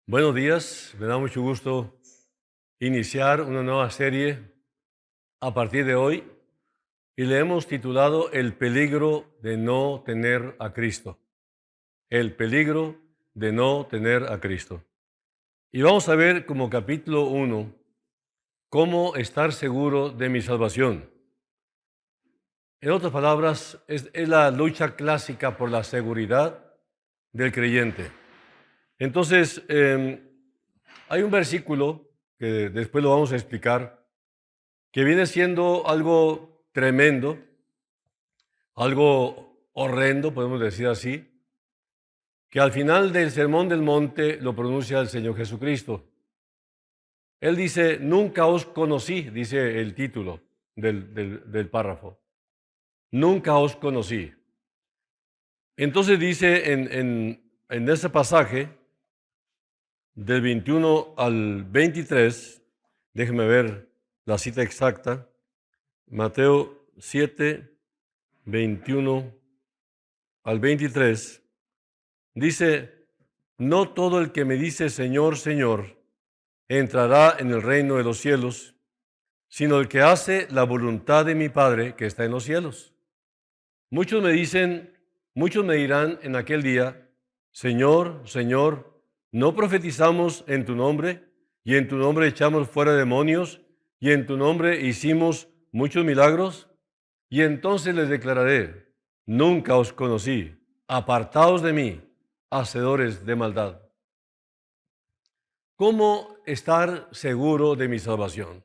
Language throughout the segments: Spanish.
Buenos días, me da mucho gusto iniciar una nueva serie a partir de hoy y le hemos titulado El peligro de no tener a Cristo. El peligro de no tener a Cristo. Y vamos a ver como capítulo 1 cómo estar seguro de mi salvación. En otras palabras, es la lucha clásica por la seguridad del creyente. Entonces, hay un versículo que después lo vamos a explicar, que viene siendo algo tremendo, algo horrendo, podemos decir así, que al final del Sermón del Monte lo pronuncia el Señor Jesucristo. Él dice, nunca os conocí, dice el título del párrafo. Nunca os conocí. Entonces dice en ese pasaje, del 21 al 23, déjeme ver la cita exacta, Mateo 7, 21 al 23, dice, no todo el que me dice Señor, Señor, entrará en el reino de los cielos, sino el que hace la voluntad de mi Padre que está en los cielos. Muchos me dirán en aquel día, Señor, Señor, ¿no profetizamos en tu nombre? Y en tu nombre echamos fuera demonios, y en tu nombre hicimos muchos milagros. Y entonces les declararé, nunca os conocí, apartaos de mí, hacedores de maldad. ¿Cómo estar seguro de mi salvación?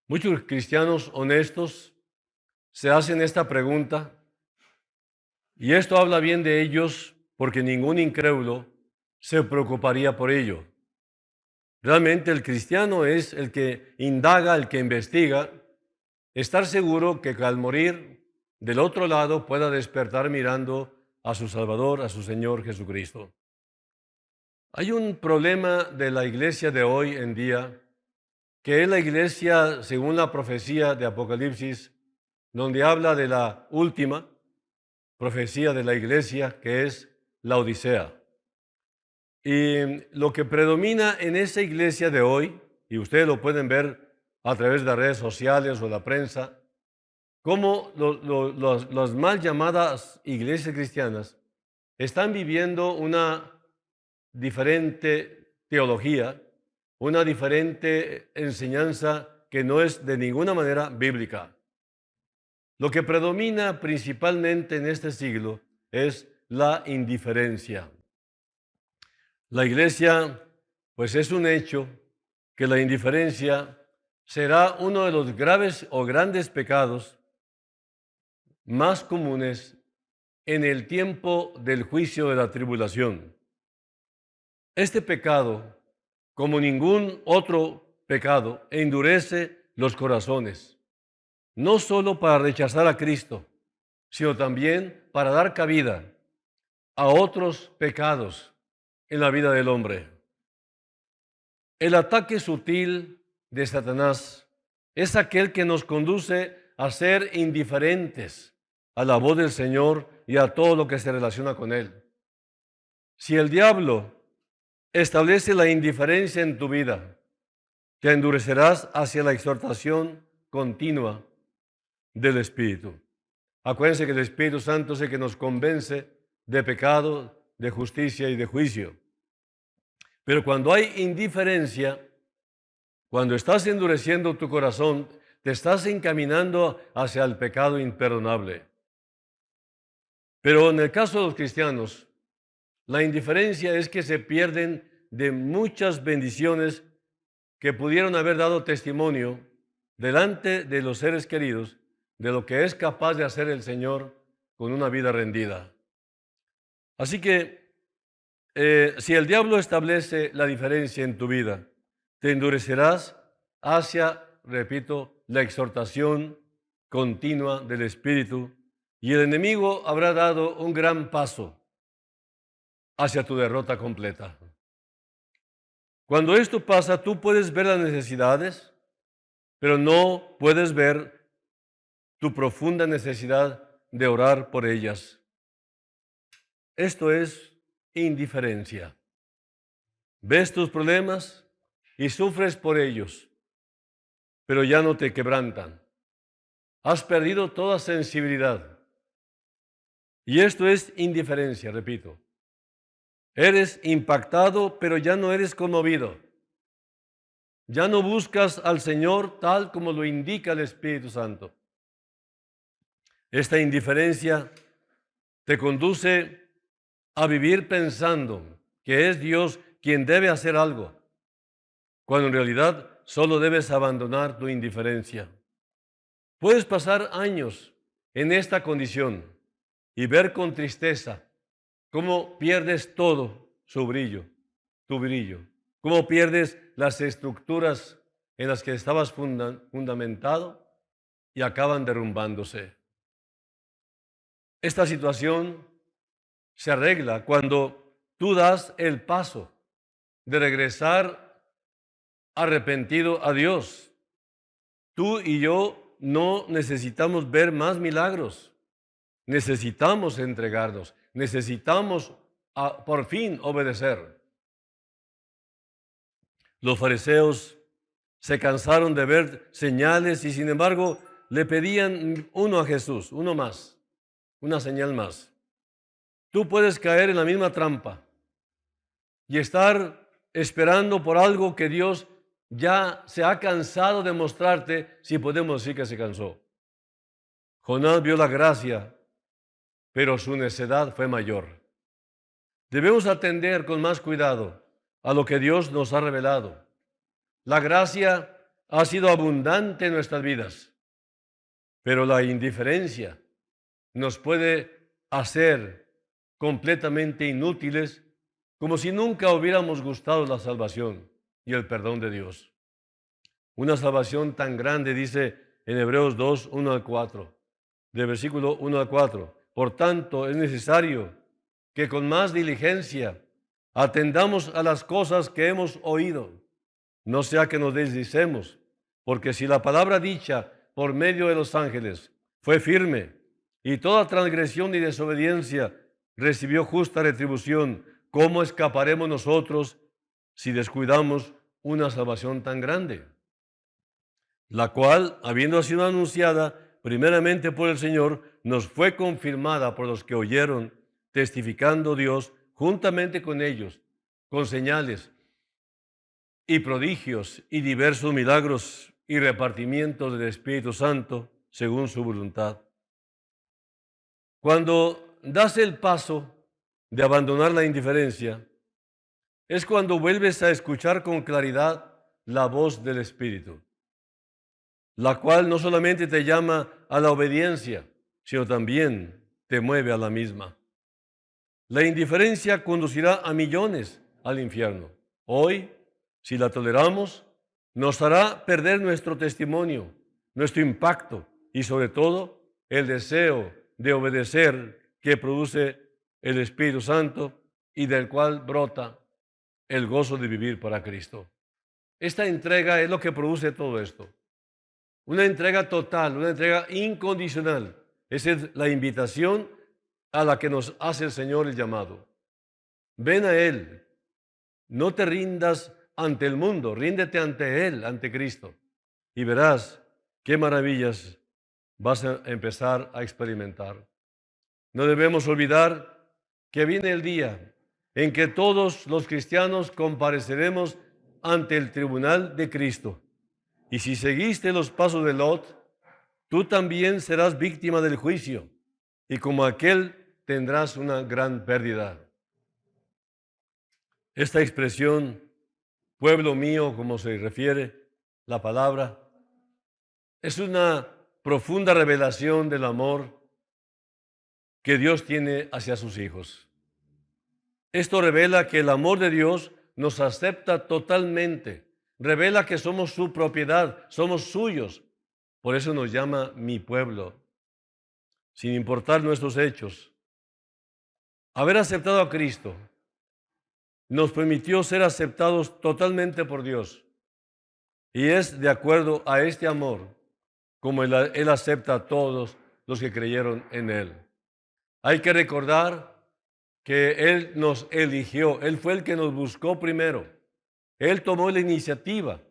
Muchos cristianos honestos se hacen esta pregunta y esto habla bien de ellos porque ningún incrédulo se preocuparía por ello. Realmente el cristiano es el que indaga, el que investiga, estar seguro que al morir del otro lado pueda despertar mirando a su Salvador, a su Señor Jesucristo. Hay un problema de la iglesia de hoy en día, que es la iglesia según la profecía de Apocalipsis, donde habla de la última profecía de la iglesia, que es la Odisea. Y lo que predomina en esa iglesia de hoy, y ustedes lo pueden ver a través de las redes sociales o la prensa, cómo las mal llamadas iglesias cristianas están viviendo una diferente teología, una diferente enseñanza que no es de ninguna manera bíblica. Lo que predomina principalmente en este siglo es la indiferencia. La iglesia, pues es un hecho que la indiferencia será uno de los graves o grandes pecados más comunes en el tiempo del juicio de la tribulación. Este pecado, como ningún otro pecado, endurece los corazones, no solo para rechazar a Cristo, sino también para dar cabida a otros pecados en la vida del hombre. El ataque sutil de Satanás es aquel que nos conduce a ser indiferentes a la voz del Señor y a todo lo que se relaciona con Él. Si el diablo establece la indiferencia en tu vida, te endurecerás hacia la exhortación continua del Espíritu. Acuérdense que el Espíritu Santo es el que nos convence de pecado, de justicia y de juicio. Pero cuando hay indiferencia, cuando estás endureciendo tu corazón, te estás encaminando hacia el pecado imperdonable. Pero en el caso de los cristianos, la indiferencia es que se pierden de muchas bendiciones que pudieron haber dado testimonio delante de los seres queridos de lo que es capaz de hacer el Señor con una vida rendida. Así que si el diablo establece la diferencia en tu vida, te endurecerás hacia, repito, la exhortación continua del Espíritu y el enemigo habrá dado un gran paso hacia tu derrota completa. Cuando esto pasa, tú puedes ver las necesidades, pero no puedes ver tu profunda necesidad de orar por ellas. Esto es indiferencia. Ves tus problemas y sufres por ellos, pero ya no te quebrantan. Has perdido toda sensibilidad. Y esto es indiferencia, repito. Eres impactado, pero ya no eres conmovido. Ya no buscas al Señor tal como lo indica el Espíritu Santo. Esta indiferencia te conduce a vivir pensando que es Dios quien debe hacer algo, cuando en realidad solo debes abandonar tu indiferencia. Puedes pasar años en esta condición y ver con tristeza cómo pierdes todo su brillo, tu brillo, cómo pierdes las estructuras en las que estabas fundamentado y acaban derrumbándose. Esta situación se arregla cuando tú das el paso de regresar arrepentido a Dios. Tú y yo no necesitamos ver más milagros. Necesitamos entregarnos. Necesitamos por fin obedecer. Los fariseos se cansaron de ver señales y sin embargo le pedían uno a Jesús, uno más, una señal más. Tú puedes caer en la misma trampa y estar esperando por algo que Dios ya se ha cansado de mostrarte, si podemos decir que se cansó. Jonás vio la gracia, pero su necedad fue mayor. Debemos atender con más cuidado a lo que Dios nos ha revelado. La gracia ha sido abundante en nuestras vidas, pero la indiferencia nos puede hacer completamente inútiles, como si nunca hubiéramos gustado la salvación y el perdón de Dios. Una salvación tan grande, dice en Hebreos 2, 1 al 4, de versículo 1 al 4. Por tanto, es necesario que con más diligencia atendamos a las cosas que hemos oído, no sea que nos deslicemos, porque si la palabra dicha por medio de los ángeles fue firme, y toda transgresión y desobediencia recibió justa retribución, ¿cómo escaparemos nosotros si descuidamos una salvación tan grande? La cual, habiendo sido anunciada primeramente por el Señor, nos fue confirmada por los que oyeron, testificando Dios juntamente con ellos, con señales y prodigios y diversos milagros y repartimientos del Espíritu Santo según su voluntad. Cuando das el paso de abandonar la indiferencia, es cuando vuelves a escuchar con claridad la voz del Espíritu, la cual no solamente te llama a la obediencia, sino también te mueve a la misma. La indiferencia conducirá a millones al infierno. Hoy, si la toleramos, nos hará perder nuestro testimonio, nuestro impacto y sobre todo el deseo de obedecer que produce el Espíritu Santo y del cual brota el gozo de vivir para Cristo. Esta entrega es lo que produce todo esto. Una entrega total, una entrega incondicional. Esa es la invitación a la que nos hace el Señor el llamado. Ven a Él. No te rindas ante el mundo, ríndete ante Él, ante Cristo. Y verás qué maravillas vas a empezar a experimentar. No debemos olvidar que viene el día en que todos los cristianos compareceremos ante el tribunal de Cristo. Y si seguiste los pasos de Lot, tú también serás víctima del juicio, y como aquel tendrás una gran pérdida. Esta expresión, pueblo mío, como se refiere la palabra, es una profunda revelación del amor que Dios tiene hacia sus hijos. Esto revela que el amor de Dios nos acepta totalmente, revela que somos su propiedad, somos suyos. Por eso nos llama mi pueblo, sin importar nuestros hechos. Haber aceptado a Cristo nos permitió ser aceptados totalmente por Dios. Y es de acuerdo a este amor como Él acepta a todos los que creyeron en Él. Hay que recordar que Él nos eligió, Él fue el que nos buscó primero, Él tomó la iniciativa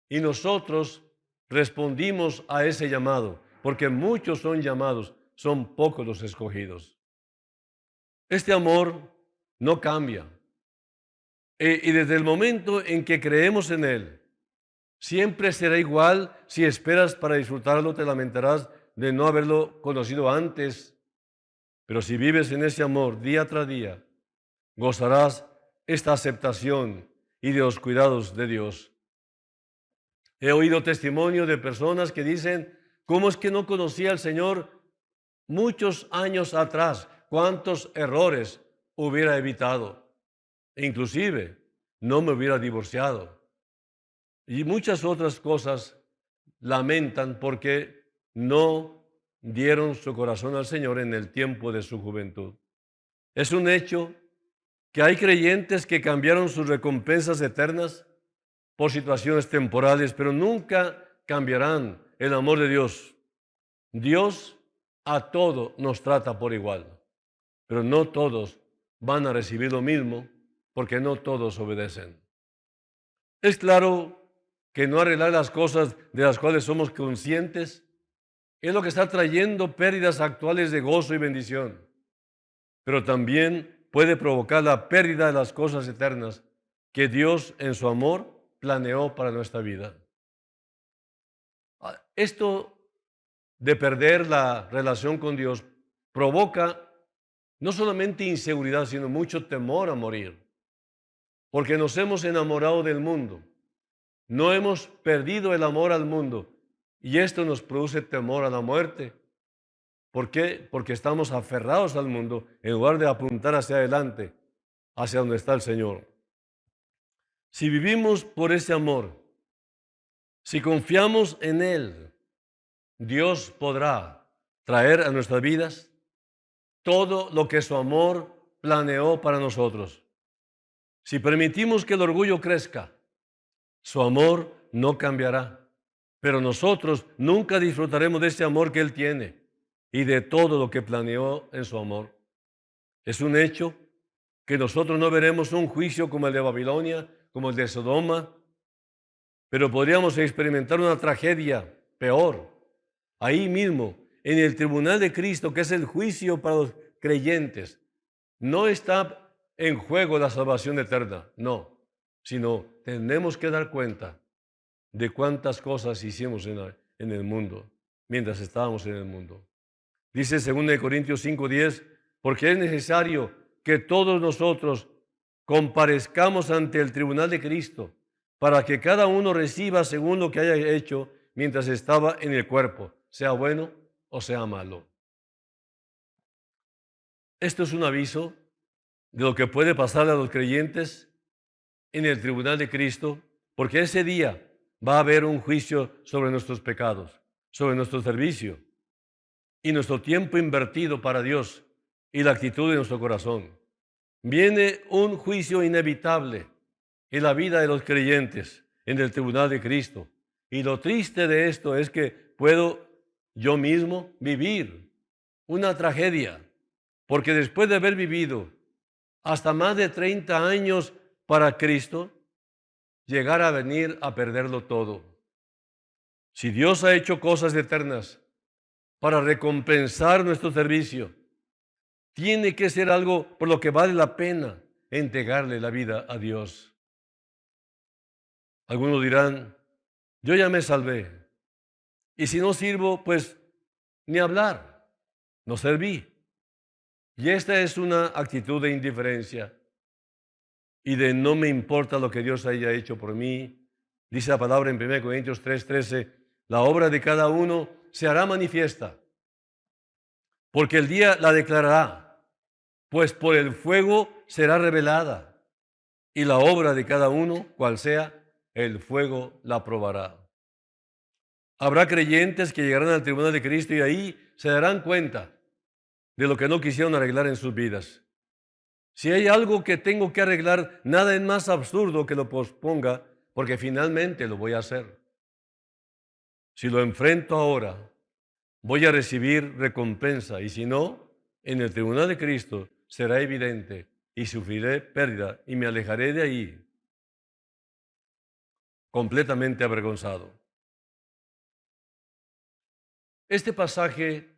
y nosotros respondimos a ese llamado, porque muchos son llamados, son pocos los escogidos. Este amor no cambia. Y desde el momento en que creemos en Él, siempre será igual. Si esperas para disfrutarlo, te lamentarás de no haberlo conocido antes. Pero si vives en ese amor día tras día, gozarás esta aceptación y de los cuidados de Dios. He oído testimonio de personas que dicen: ¿cómo es que no conocía al Señor muchos años atrás? ¿Cuántos errores hubiera evitado? E inclusive, no me hubiera divorciado. Y muchas otras cosas lamentan porque no dieron su corazón al Señor en el tiempo de su juventud. Es un hecho que hay creyentes que cambiaron sus recompensas eternas por situaciones temporales, pero nunca cambiarán el amor de Dios. Dios a todo nos trata por igual, pero no todos van a recibir lo mismo porque no todos obedecen. Es claro que no arreglar las cosas de las cuales somos conscientes es lo que está trayendo pérdidas actuales de gozo y bendición, pero también puede provocar la pérdida de las cosas eternas que Dios en su amor planeó para nuestra vida. Esto de perder la relación con Dios provoca no solamente inseguridad, sino mucho temor a morir, porque nos hemos enamorado del mundo. No hemos perdido el amor al mundo y esto nos produce temor a la muerte. ¿Por qué? Porque estamos aferrados al mundo en lugar de apuntar hacia adelante, hacia donde está el Señor. Si vivimos por ese amor, si confiamos en Él, Dios podrá traer a nuestras vidas todo lo que su amor planeó para nosotros. Si permitimos que el orgullo crezca, su amor no cambiará, pero nosotros nunca disfrutaremos de ese amor que Él tiene y de todo lo que planeó en su amor. Es un hecho que nosotros no veremos un juicio como el de Babilonia, como el de Sodoma, pero podríamos experimentar una tragedia peor, ahí mismo, en el tribunal de Cristo, que es el juicio para los creyentes. No está en juego la salvación eterna, no, sino tenemos que dar cuenta de cuántas cosas hicimos en el mundo, mientras estábamos en el mundo. Dice 2 Corintios 5:10, porque es necesario que todos nosotros comparezcamos ante el tribunal de Cristo, para que cada uno reciba según lo que haya hecho mientras estaba en el cuerpo, sea bueno o sea malo. Esto es un aviso de lo que puede pasar a los creyentes en el tribunal de Cristo, porque ese día va a haber un juicio sobre nuestros pecados, sobre nuestro servicio y nuestro tiempo invertido para Dios y la actitud de nuestro corazón. Viene un juicio inevitable en la vida de los creyentes en el tribunal de Cristo. Y lo triste de esto es que puedo yo mismo vivir una tragedia, porque después de haber vivido hasta más de 30 años para Cristo, llegar a venir a perderlo todo. Si Dios ha hecho cosas eternas para recompensar nuestro servicio, tiene que ser algo por lo que vale la pena entregarle la vida a Dios. Algunos dirán: yo ya me salvé, y si no sirvo, pues ni hablar, no serví. Y esta es una actitud de indiferencia y de no me importa lo que Dios haya hecho por mí. Dice la palabra en 1 Corintios 3:13, la obra de cada uno se hará manifiesta, porque el día la declarará, pues por el fuego será revelada, y la obra de cada uno, cual sea, el fuego la probará. Habrá creyentes que llegarán al tribunal de Cristo y ahí se darán cuenta de lo que no quisieron arreglar en sus vidas. Si hay algo que tengo que arreglar, nada es más absurdo que lo posponga, porque finalmente lo voy a hacer. Si lo enfrento ahora, voy a recibir recompensa, y si no, en el tribunal de Cristo será evidente y sufriré pérdida y me alejaré de ahí completamente avergonzado. Este pasaje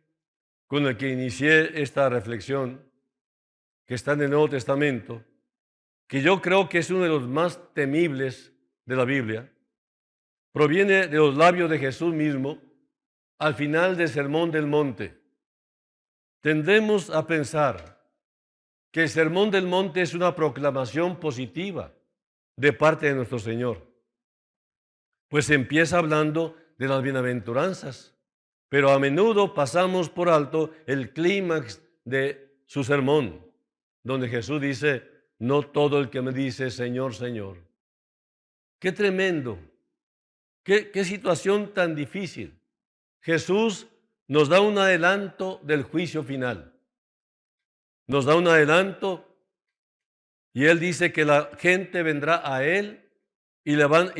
con el que inicié esta reflexión, que está en el Nuevo Testamento, que yo creo que es uno de los más temibles de la Biblia, proviene de los labios de Jesús mismo al final del Sermón del Monte. Tendemos a pensar que el Sermón del Monte es una proclamación positiva de parte de nuestro Señor, pues empieza hablando de las bienaventuranzas, pero a menudo pasamos por alto el clímax de su sermón, donde Jesús dice: no todo el que me dice Señor, Señor. Qué tremendo, qué situación tan difícil. Jesús nos da un adelanto del juicio final. Nos da un adelanto y Él dice que la gente vendrá a Él y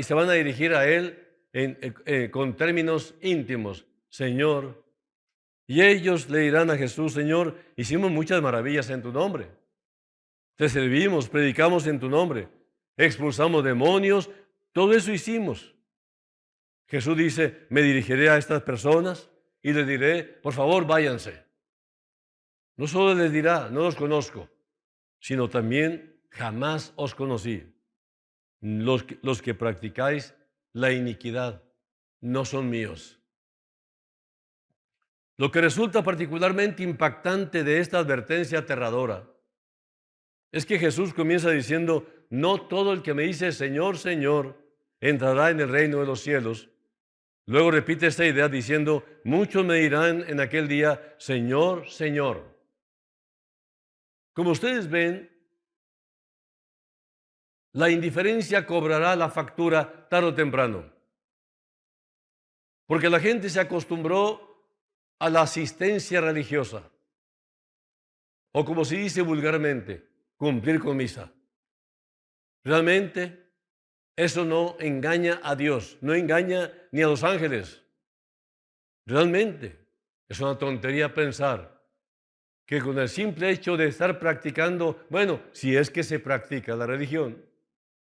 se van a dirigir a Él con términos íntimos: Señor. Y ellos le dirán a Jesús: Señor, hicimos muchas maravillas en tu nombre. Te servimos, predicamos en tu nombre, expulsamos demonios, todo eso hicimos. Jesús dice: me dirigiré a estas personas y les diré: por favor, váyanse. No solo les dirá: no los conozco, sino también: jamás os conocí. Los que practicáis la iniquidad no son míos. Lo que resulta particularmente impactante de esta advertencia aterradora es que Jesús comienza diciendo: no todo el que me dice Señor, Señor, entrará en el reino de los cielos. Luego repite esta idea diciendo: muchos me dirán en aquel día, Señor, Señor. Como ustedes ven, la indiferencia cobrará la factura tarde o temprano, porque la gente se acostumbró a la asistencia religiosa, o como se dice vulgarmente, cumplir con misa. Realmente eso no engaña a Dios, no engaña ni a los ángeles. Realmente es una tontería pensar que con el simple hecho de estar practicando, bueno, si es que se practica la religión,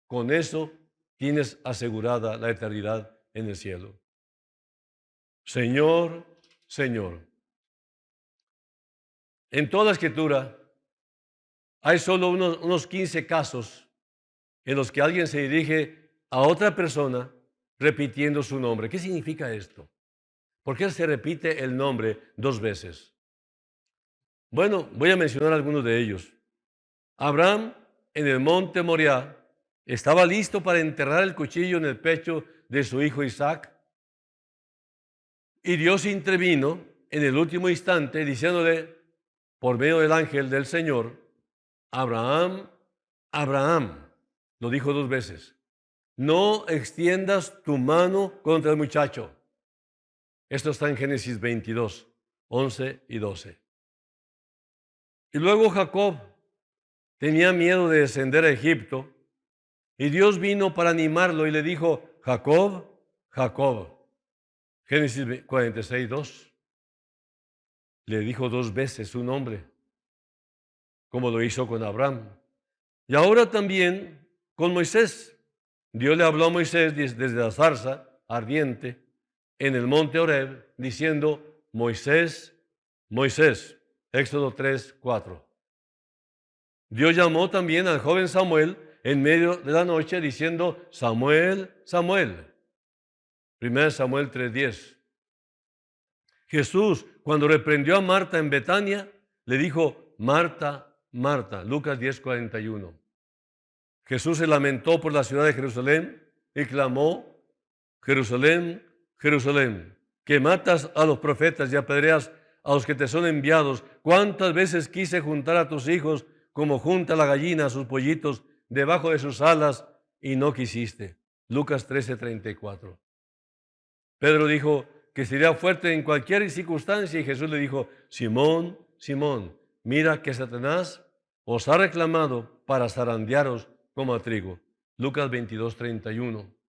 con eso tienes asegurada la eternidad en el cielo. Señor, Señor. En toda la Escritura hay solo unos 15 casos en los que alguien se dirige a otra persona repitiendo su nombre. ¿Qué significa esto? ¿Por qué se repite el nombre 2 veces? Bueno, voy a mencionar algunos de ellos. Abraham, en el monte Moriah, estaba listo para enterrar el cuchillo en el pecho de su hijo Isaac, y Dios intervino en el último instante diciéndole por medio del ángel del Señor: Abraham, Abraham. Lo dijo 2 veces. No extiendas tu mano contra el muchacho. Esto está en Génesis 22, 11 y 12. Y luego Jacob tenía miedo de descender a Egipto, y Dios vino para animarlo y le dijo: Jacob, Jacob. Génesis 46, 2. Le dijo 2 veces su nombre, como lo hizo con Abraham. Y ahora también con Moisés. Dios le habló a Moisés desde la zarza ardiente en el monte Horeb, diciendo: Moisés, Moisés. Éxodo 3, 4. Dios llamó también al joven Samuel en medio de la noche diciendo: Samuel, Samuel. 1 Samuel 3, 10. Jesús, cuando reprendió a Marta en Betania, le dijo: Marta, Marta. Lucas 10, 41. Jesús se lamentó por la ciudad de Jerusalén y clamó: Jerusalén, Jerusalén, que matas a los profetas y apedreas a los que te son enviados. ¿Cuántas veces quise juntar a tus hijos como junta la gallina a sus pollitos debajo de sus alas y no quisiste? Lucas 13, 34. Pedro dijo que sería fuerte en cualquier circunstancia y Jesús le dijo: Simón, Simón, mira que Satanás os ha reclamado para zarandearos como a trigo. Lucas 22, 31.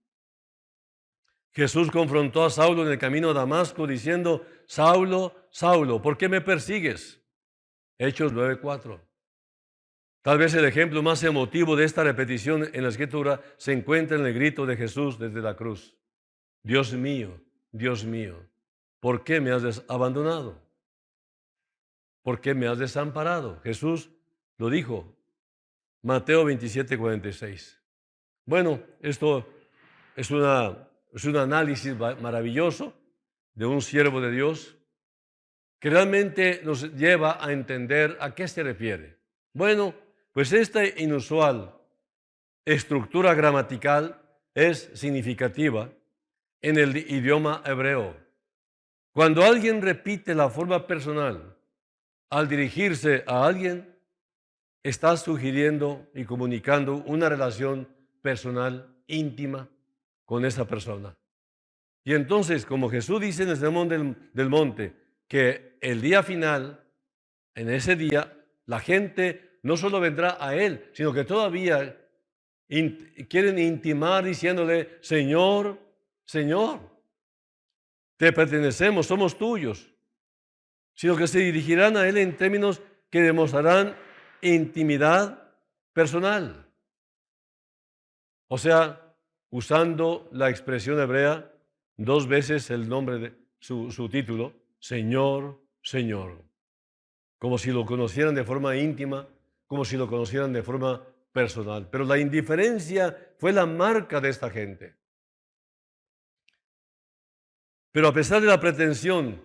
Jesús confrontó a Saulo en el camino a Damasco diciendo: Saulo, Saulo, ¿por qué me persigues? Hechos 9, 4. Tal vez el ejemplo más emotivo de esta repetición en la Escritura se encuentra en el grito de Jesús desde la cruz. Dios mío, ¿por qué me has abandonado? ¿Por qué me has desamparado? Jesús lo dijo, Mateo 27:46. Bueno, esto es un análisis maravilloso de un siervo de Dios que realmente nos lleva a entender a qué se refiere. Bueno, pues esta inusual estructura gramatical es significativa en el idioma hebreo. Cuando alguien repite la forma personal al dirigirse a alguien, está sugiriendo y comunicando una relación personal íntima con esa persona. Y entonces, como Jesús dice en el Sermón del Monte, que el día final, en ese día, la gente no solo vendrá a Él, sino que todavía quieren intimar diciéndole, Señor, Señor, te pertenecemos, somos tuyos, sino que se dirigirán a Él en términos que demostrarán intimidad personal. O sea, usando la expresión hebrea, dos veces el nombre de su título, Señor, Señor, como si lo conocieran de forma íntima, como si lo conocieran de forma personal. Pero la indiferencia fue la marca de esta gente. Pero a pesar de la pretensión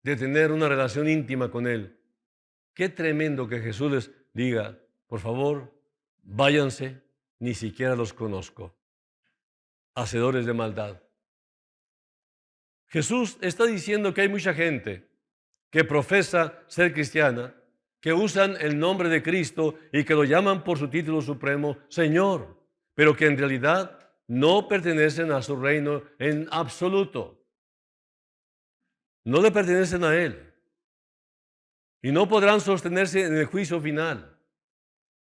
de tener una relación íntima con Él, qué tremendo que Jesús les diga, por favor, váyanse, ni siquiera los conozco, hacedores de maldad. Jesús está diciendo que hay mucha gente que profesa ser cristiana, que usan el nombre de Cristo y que lo llaman por su título supremo, Señor, pero que en realidad no pertenecen a su reino en absoluto. No le pertenecen a Él y no podrán sostenerse en el juicio final.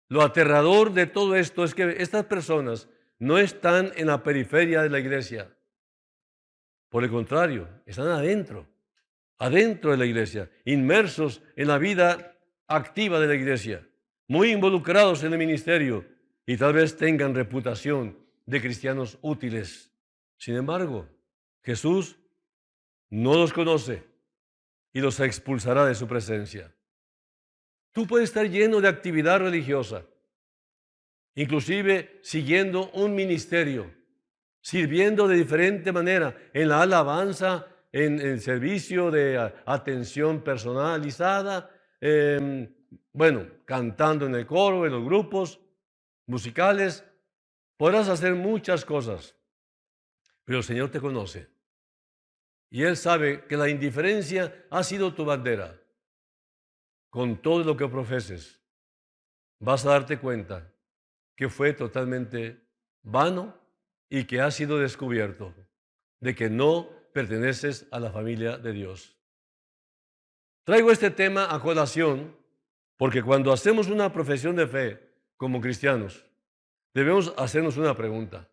Lo aterrador de todo esto es que estas personas no están en la periferia de la iglesia. Por el contrario, están adentro de la iglesia, inmersos en la vida activa de la iglesia, muy involucrados en el ministerio y tal vez tengan reputación de cristianos útiles. Sin embargo, Jesús no los conoce y los expulsará de su presencia. Tú puedes estar lleno de actividad religiosa, inclusive siguiendo un ministerio, sirviendo de diferente manera en la alabanza, en el servicio de atención personalizada, cantando en el coro, en los grupos musicales. Podrás hacer muchas cosas, pero el Señor te conoce. Y Él sabe que la indiferencia ha sido tu bandera. Con todo lo que profeses, vas a darte cuenta que fue totalmente vano y que ha sido descubierto de que no perteneces a la familia de Dios. Traigo este tema a colación porque cuando hacemos una profesión de fe como cristianos, debemos hacernos una pregunta.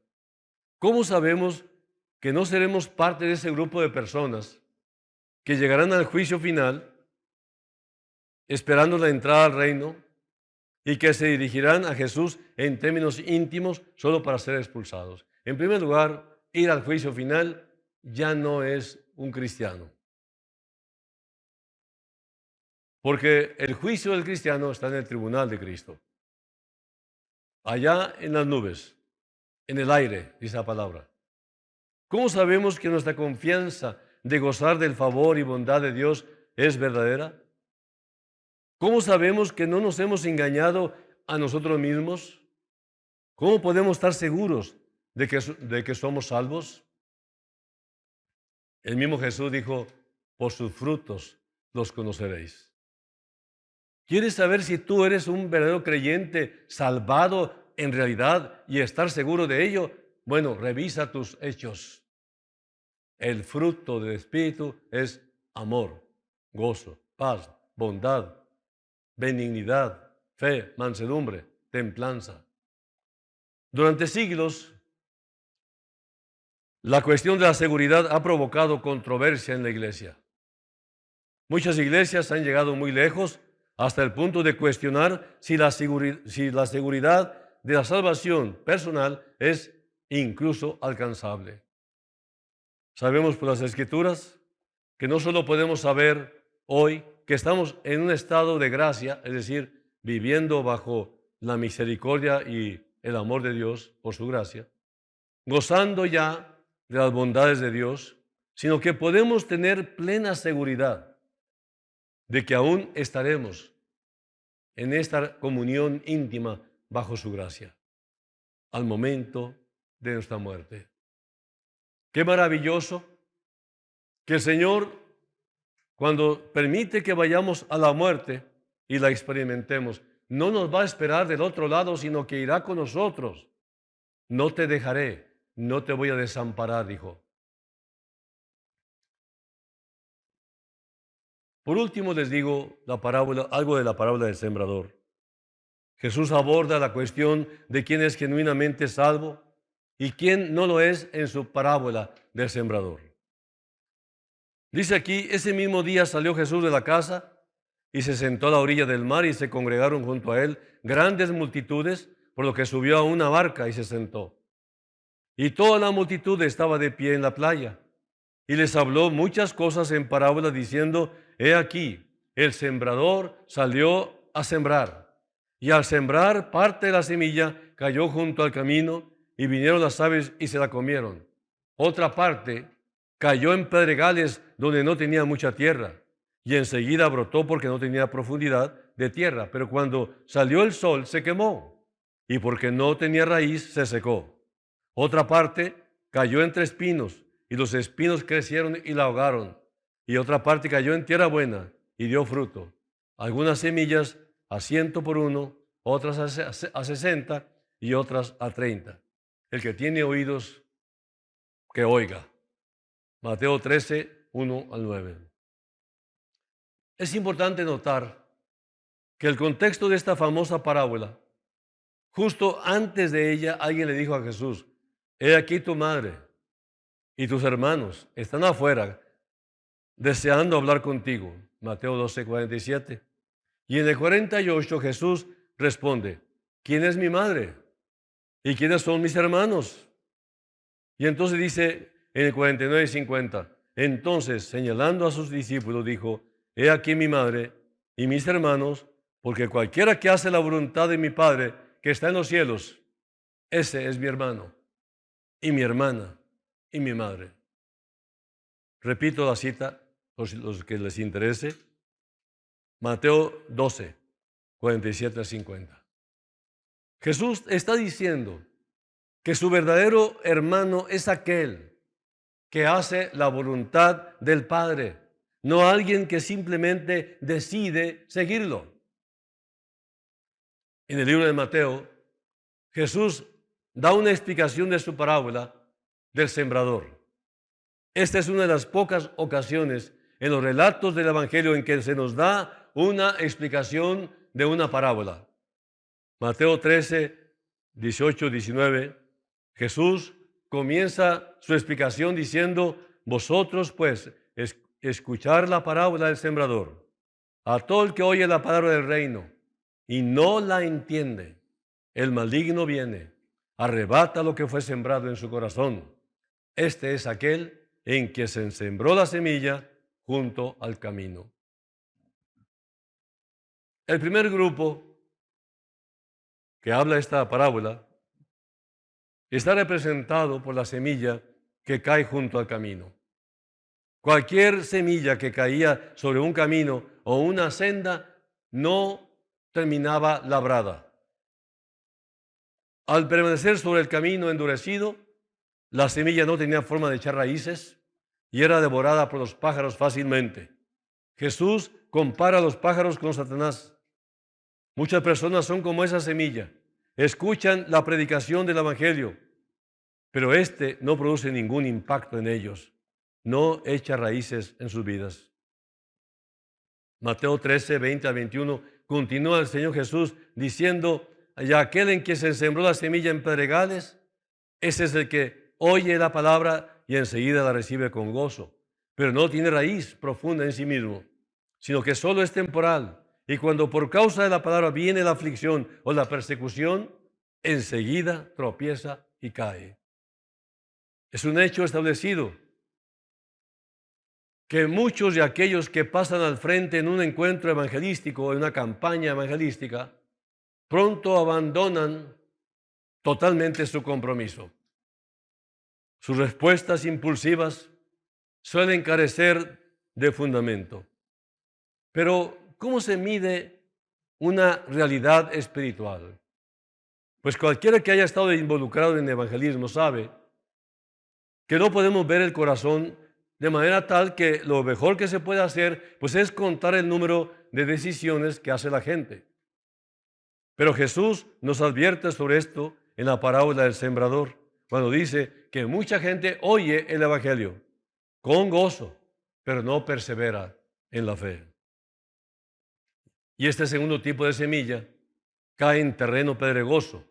¿Cómo sabemos que no seremos parte de ese grupo de personas que llegarán al juicio final esperando la entrada al reino y que se dirigirán a Jesús en términos íntimos solo para ser expulsados? En primer lugar, ir al juicio final ya no es un cristiano. Porque el juicio del cristiano está en el tribunal de Cristo. Allá en las nubes, en el aire, dice la palabra. ¿Cómo sabemos que nuestra confianza de gozar del favor y bondad de Dios es verdadera? ¿Cómo sabemos que no nos hemos engañado a nosotros mismos? ¿Cómo podemos estar seguros de que somos salvos? El mismo Jesús dijo, por sus frutos los conoceréis. ¿Quieres saber si tú eres un verdadero creyente salvado en realidad y estar seguro de ello? Bueno, revisa tus hechos. El fruto del Espíritu es amor, gozo, paz, bondad, benignidad, fe, mansedumbre, templanza. Durante siglos, la cuestión de la seguridad ha provocado controversia en la iglesia. Muchas iglesias han llegado muy lejos hasta el punto de cuestionar si la seguridad de la salvación personal es incluso alcanzable. Sabemos por las Escrituras que no solo podemos saber hoy que estamos en un estado de gracia, es decir, viviendo bajo la misericordia y el amor de Dios por su gracia, gozando ya de las bondades de Dios, sino que podemos tener plena seguridad de que aún estaremos en esta comunión íntima bajo su gracia, al momento de nuestra muerte. Qué maravilloso que el Señor, cuando permite que vayamos a la muerte y la experimentemos, no nos va a esperar del otro lado, sino que irá con nosotros. No te dejaré, no te voy a desamparar, dijo. Por último les digo algo de la parábola del sembrador. Jesús aborda la cuestión de quién es genuinamente salvo y quién no lo es en su parábola del sembrador. Dice aquí, ese mismo día salió Jesús de la casa y se sentó a la orilla del mar y se congregaron junto a él grandes multitudes, por lo que subió a una barca y se sentó. Y toda la multitud estaba de pie en la playa. Y les habló muchas cosas en parábolas diciendo, he aquí, el sembrador salió a sembrar. Y al sembrar parte de la semilla cayó junto al camino y vinieron las aves y se la comieron. Otra parte cayó en pedregales donde no tenía mucha tierra y enseguida brotó porque no tenía profundidad de tierra. Pero cuando salió el sol se quemó y porque no tenía raíz se secó. Otra parte cayó entre espinos y los espinos crecieron y la ahogaron. Y otra parte cayó en tierra buena y dio fruto. Algunas semillas a 100 por uno, otras a 60 y otras a 30. El que tiene oídos, que oiga. Mateo 13, 1 al 9. Es importante notar que el contexto de esta famosa parábola, justo antes de ella, alguien le dijo a Jesús, he aquí tu madre y tus hermanos están afuera deseando hablar contigo. Mateo 12, 47. Y en el 48 Jesús responde, ¿quién es mi madre? ¿Y quiénes son mis hermanos? Y entonces dice en el 49 y 50, entonces señalando a sus discípulos dijo, he aquí mi madre y mis hermanos, porque cualquiera que hace la voluntad de mi Padre que está en los cielos, ese es mi hermano y mi hermana y mi madre. Repito la cita, los que les interese. Mateo 12, 47 a 50. Jesús está diciendo que su verdadero hermano es aquel que hace la voluntad del Padre, no alguien que simplemente decide seguirlo. En el libro de Mateo, Jesús da una explicación de su parábola del sembrador. Esta es una de las pocas ocasiones en los relatos del Evangelio en que se nos da una explicación de una parábola. Mateo 13, 18, 19, Jesús comienza su explicación diciendo, vosotros pues escuchar la parábola del sembrador. A todo el que oye la palabra del reino y no la entiende, el maligno viene, arrebata lo que fue sembrado en su corazón. Este es aquel en que se sembró la semilla junto al camino. El primer grupo que habla esta parábola está representado por la semilla que cae junto al camino. Cualquier semilla que caía sobre un camino o una senda no terminaba labrada. Al permanecer sobre el camino endurecido, la semilla no tenía forma de echar raíces y era devorada por los pájaros fácilmente. Jesús compara a los pájaros con Satanás. Muchas personas son como esa semilla. Escuchan la predicación del Evangelio, pero este no produce ningún impacto en ellos. No echa raíces en sus vidas. Mateo 13, 20 a 21, continúa el Señor Jesús diciendo, y aquel en que se sembró la semilla en pedregales, ese es el que oye la palabra y enseguida la recibe con gozo, pero no tiene raíz profunda en sí mismo, sino que solo es temporal Y cuando por causa de la palabra viene la aflicción o la persecución, enseguida tropieza y cae. Es un hecho establecido que muchos de aquellos que pasan al frente en un encuentro evangelístico, en una campaña evangelística, pronto abandonan totalmente su compromiso. Sus respuestas impulsivas suelen carecer de fundamento. Pero, ¿cómo se mide una realidad espiritual? Pues cualquiera que haya estado involucrado en evangelismo sabe que no podemos ver el corazón de manera tal que lo mejor que se puede hacer pues es contar el número de decisiones que hace la gente. Pero Jesús nos advierte sobre esto en la parábola del sembrador, cuando dice que mucha gente oye el evangelio con gozo, pero no persevera en la fe. Y este segundo tipo de semilla cae en terreno pedregoso,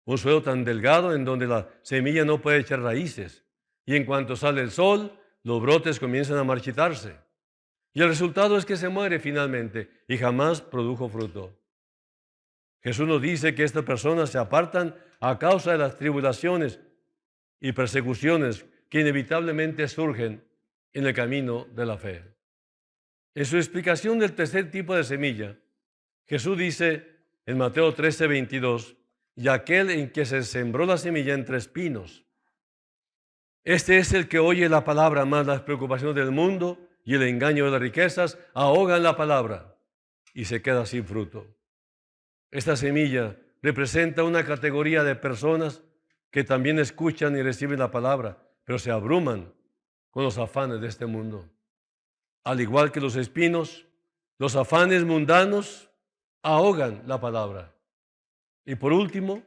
un suelo tan delgado en donde la semilla no puede echar raíces. Y en cuanto sale el sol, los brotes comienzan a marchitarse. Y el resultado es que se muere finalmente y jamás produjo fruto. Jesús nos dice que estas personas se apartan a causa de las tribulaciones y persecuciones que inevitablemente surgen en el camino de la fe. En su explicación del tercer tipo de semilla, Jesús dice en Mateo 13:22, y aquel en que se sembró la semilla entre espinos. Este es el que oye la palabra, más las preocupaciones del mundo y el engaño de las riquezas ahogan la palabra y se queda sin fruto. Esta semilla representa una categoría de personas que también escuchan y reciben la palabra, pero se abruman con los afanes de este mundo. Al igual que los espinos, los afanes mundanos ahogan la palabra. Y por último,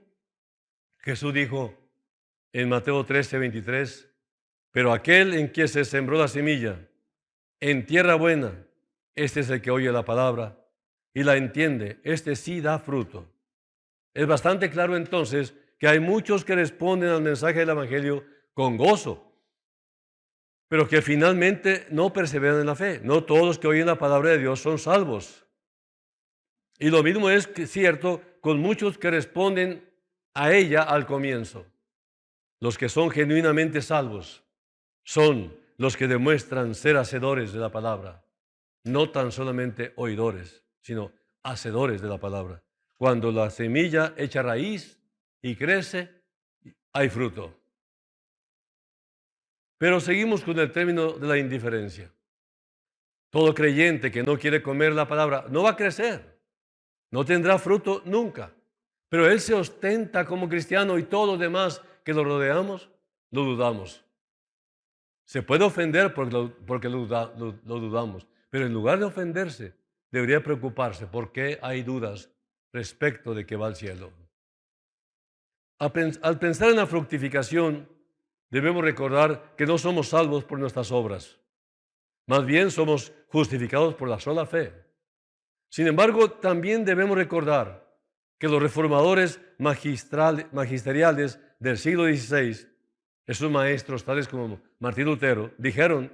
Jesús dijo en Mateo 13:23, pero aquel en quien se sembró la semilla, en tierra buena, este es el que oye la palabra y la entiende, este sí da fruto. Es bastante claro entonces que hay muchos que responden al mensaje del Evangelio con gozo, pero que finalmente no perseveran en la fe. No todos los que oyen la palabra de Dios son salvos. Y lo mismo es cierto con muchos que responden a ella al comienzo. Los que son genuinamente salvos son los que demuestran ser hacedores de la palabra, no tan solamente oidores, sino hacedores de la palabra. Cuando la semilla echa raíz y crece, hay fruto. Pero seguimos con el término de la indiferencia. Todo creyente que no quiere comer la palabra no va a crecer, no tendrá fruto nunca. Pero él se ostenta como cristiano y todos los demás que lo rodeamos, lo dudamos. Se puede ofender porque lo dudamos, pero en lugar de ofenderse, debería preocuparse porque hay dudas respecto de que va al cielo. Al pensar en la fructificación, debemos recordar que no somos salvos por nuestras obras. Más bien somos justificados por la sola fe. Sin embargo, también debemos recordar que los reformadores magisteriales del siglo XVI, esos maestros tales como Martín Lutero, dijeron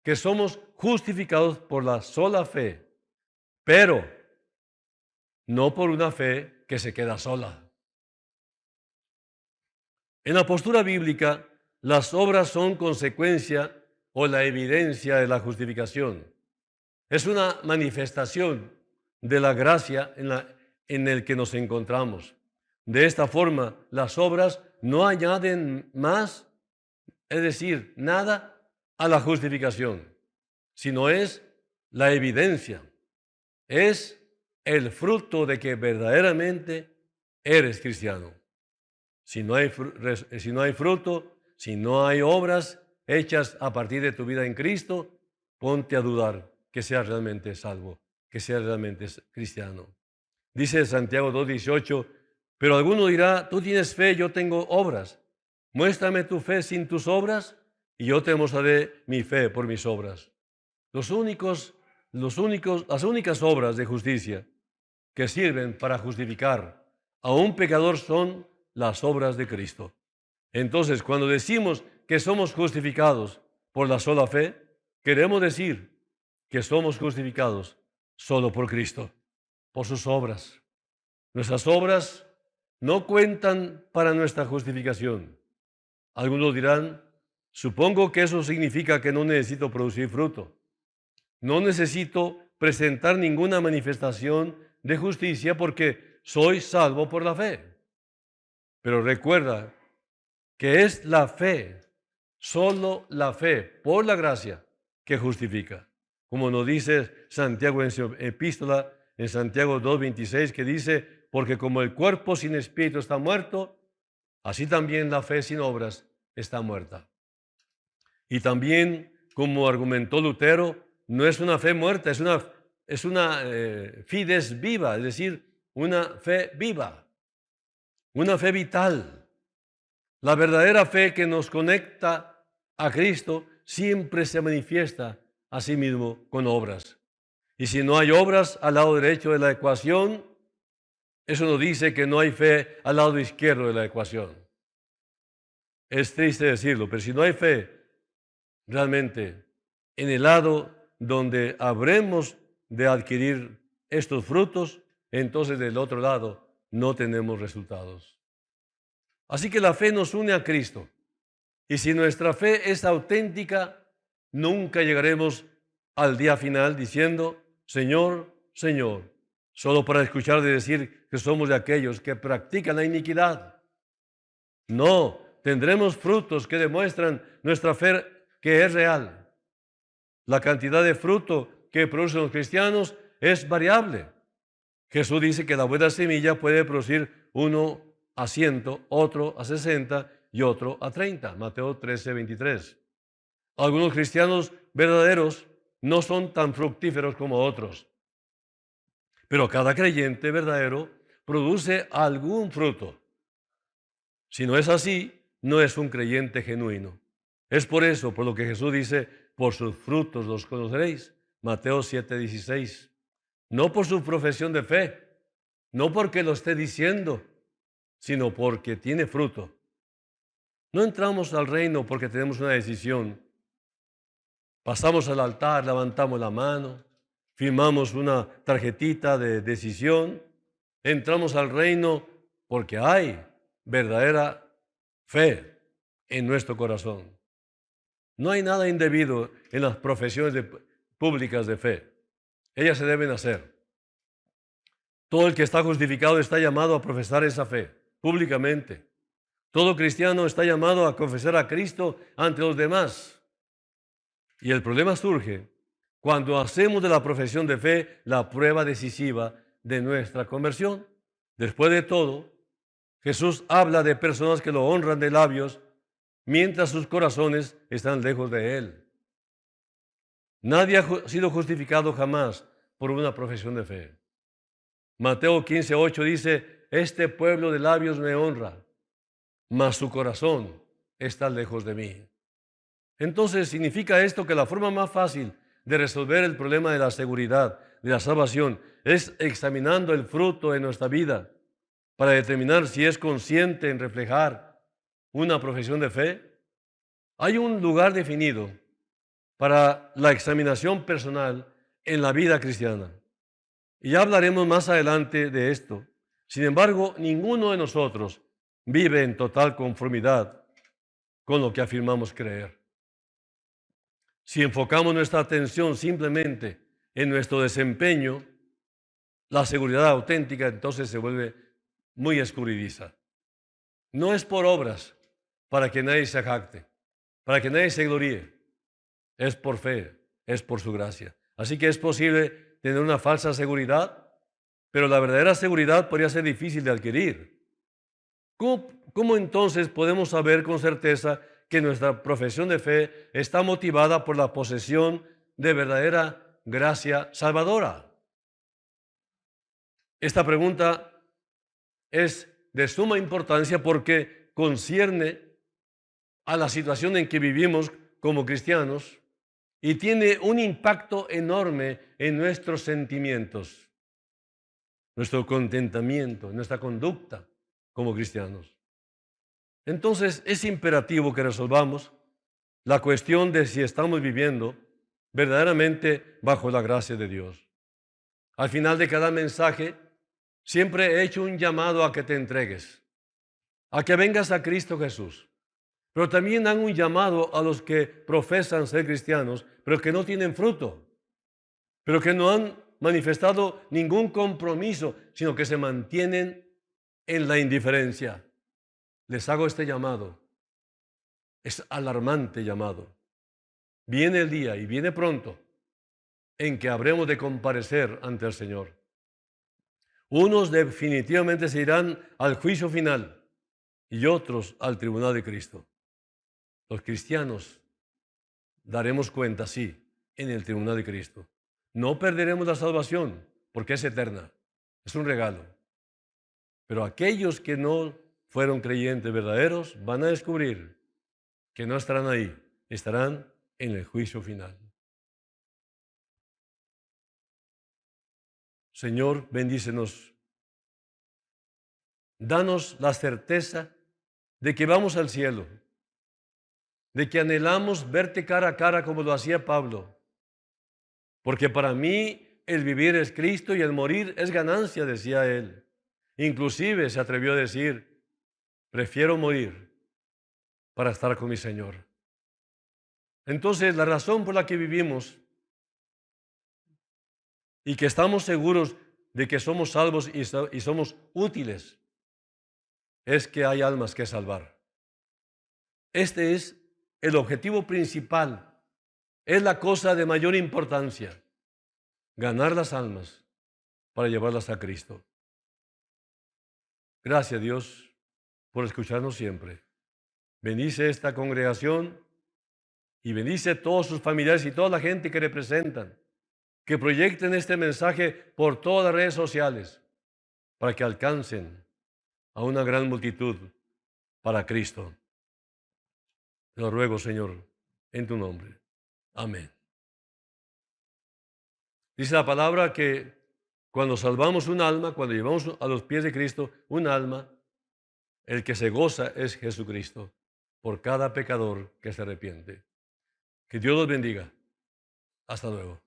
que somos justificados por la sola fe, pero no por una fe que se queda sola. En la postura bíblica, las obras son consecuencia o la evidencia de la justificación. Es una manifestación de la gracia en el que nos encontramos. De esta forma, las obras no añaden más, es decir, nada a la justificación, sino es la evidencia, es el fruto de que verdaderamente eres cristiano. Si no hay fruto, si no hay obras hechas a partir de tu vida en Cristo, ponte a dudar que seas realmente salvo, que seas realmente cristiano. Dice Santiago 2:18, pero alguno dirá, tú tienes fe, yo tengo obras. Muéstrame tu fe sin tus obras y yo te mostraré mi fe por mis obras. Las únicas obras de justicia que sirven para justificar a un pecador son las obras de Cristo. Entonces, cuando decimos que somos justificados por la sola fe, queremos decir que somos justificados solo por Cristo, por sus obras. Nuestras obras no cuentan para nuestra justificación. Algunos dirán, supongo que eso significa que no necesito producir fruto. No necesito presentar ninguna manifestación de justicia porque soy salvo por la fe. Pero recuerda que es la fe, solo la fe, por la gracia, que justifica. Como nos dice Santiago en su epístola, en Santiago 2:26, que dice, porque como el cuerpo sin espíritu está muerto, así también la fe sin obras está muerta. Y también, como argumentó Lutero, no es una fe muerta, es una fides viva, es decir, una fe viva, una fe vital. La verdadera fe que nos conecta a Cristo siempre se manifiesta a sí mismo con obras. Y si no hay obras al lado derecho de la ecuación, eso nos dice que no hay fe al lado izquierdo de la ecuación. Es triste decirlo, pero si no hay fe realmente en el lado donde habremos de adquirir estos frutos, entonces del otro lado no tenemos resultados. Así que la fe nos une a Cristo. Y si nuestra fe es auténtica, nunca llegaremos al día final diciendo, Señor, Señor, solo para escuchar de decir que somos de aquellos que practican la iniquidad. No, tendremos frutos que demuestran nuestra fe que es real. La cantidad de fruto que producen los cristianos es variable. Jesús dice que la buena semilla puede producir uno a 100, otro a 60 y otro a 30. Mateo 13:23. Algunos cristianos verdaderos no son tan fructíferos como otros, pero cada creyente verdadero produce algún fruto. Si no es así, no es un creyente genuino. Es por eso, por lo que Jesús dice, por sus frutos los conoceréis. Mateo 7:16. No por su profesión de fe, no porque lo esté diciendo, sino porque tiene fruto. No entramos al reino porque tenemos una decisión. Pasamos al altar, levantamos la mano, firmamos una tarjetita de decisión. Entramos al reino porque hay verdadera fe en nuestro corazón. No hay nada indebido en las profesiones públicas de fe. Ellas se deben hacer. Todo el que está justificado está llamado a profesar esa fe públicamente. Todo cristiano está llamado a confesar a Cristo ante los demás. Y el problema surge cuando hacemos de la profesión de fe la prueba decisiva de nuestra conversión. Después de todo, Jesús habla de personas que lo honran de labios mientras sus corazones están lejos de Él. Nadie ha sido justificado jamás por una profesión de fe. Mateo 15:8 dice, este pueblo de labios me honra, mas su corazón está lejos de mí. Entonces, ¿significa esto que la forma más fácil de resolver el problema de la seguridad, de la salvación, es examinando el fruto de nuestra vida para determinar si es consciente en reflejar una profesión de fe? Hay un lugar definido para la examinación personal en la vida cristiana. Y ya hablaremos más adelante de esto. Sin embargo, ninguno de nosotros vive en total conformidad con lo que afirmamos creer. Si enfocamos nuestra atención simplemente en nuestro desempeño, la seguridad auténtica entonces se vuelve muy escurridiza. No es por obras para que nadie se jacte, para que nadie se gloríe. Es por fe, es por su gracia. Así que es posible tener una falsa seguridad, pero la verdadera seguridad podría ser difícil de adquirir. ¿Cómo entonces podemos saber con certeza que nuestra profesión de fe está motivada por la posesión de verdadera gracia salvadora? Esta pregunta es de suma importancia porque concierne a la situación en que vivimos como cristianos y tiene un impacto enorme en nuestros sentimientos, nuestro contentamiento, nuestra conducta como cristianos. Entonces es imperativo que resolvamos la cuestión de si estamos viviendo verdaderamente bajo la gracia de Dios. Al final de cada mensaje, siempre he hecho un llamado a que te entregues, a que vengas a Cristo Jesús. Pero también dan un llamado a los que profesan ser cristianos, pero que no tienen fruto, pero que no han manifestado ningún compromiso, sino que se mantienen en la indiferencia. Les hago este llamado. Es alarmante llamado. Viene el día y viene pronto en que habremos de comparecer ante el Señor. Unos definitivamente se irán al juicio final y otros al tribunal de Cristo. Los cristianos daremos cuenta, sí, en el tribunal de Cristo. No perderemos la salvación porque es eterna, es un regalo. Pero aquellos que no fueron creyentes verdaderos van a descubrir que no estarán ahí, estarán en el juicio final. Señor, bendícenos. Danos la certeza de que vamos al cielo, de que anhelamos verte cara a cara como lo hacía Pablo. Porque para mí el vivir es Cristo y el morir es ganancia, decía él. Inclusive se atrevió a decir, prefiero morir para estar con mi Señor. Entonces, la razón por la que vivimos y que estamos seguros de que somos salvos y somos útiles es que hay almas que salvar. Este es el objetivo principal, es la cosa de mayor importancia, ganar las almas para llevarlas a Cristo. Gracias, Dios, por escucharnos siempre. Bendice esta congregación y bendice a todos sus familiares y toda la gente que representan, que proyecten este mensaje por todas las redes sociales para que alcancen a una gran multitud para Cristo. Te lo ruego, Señor, en tu nombre. Amén. Dice la palabra que cuando salvamos un alma, cuando llevamos a los pies de Cristo un alma, el que se goza es Jesucristo por cada pecador que se arrepiente. Que Dios los bendiga. Hasta luego.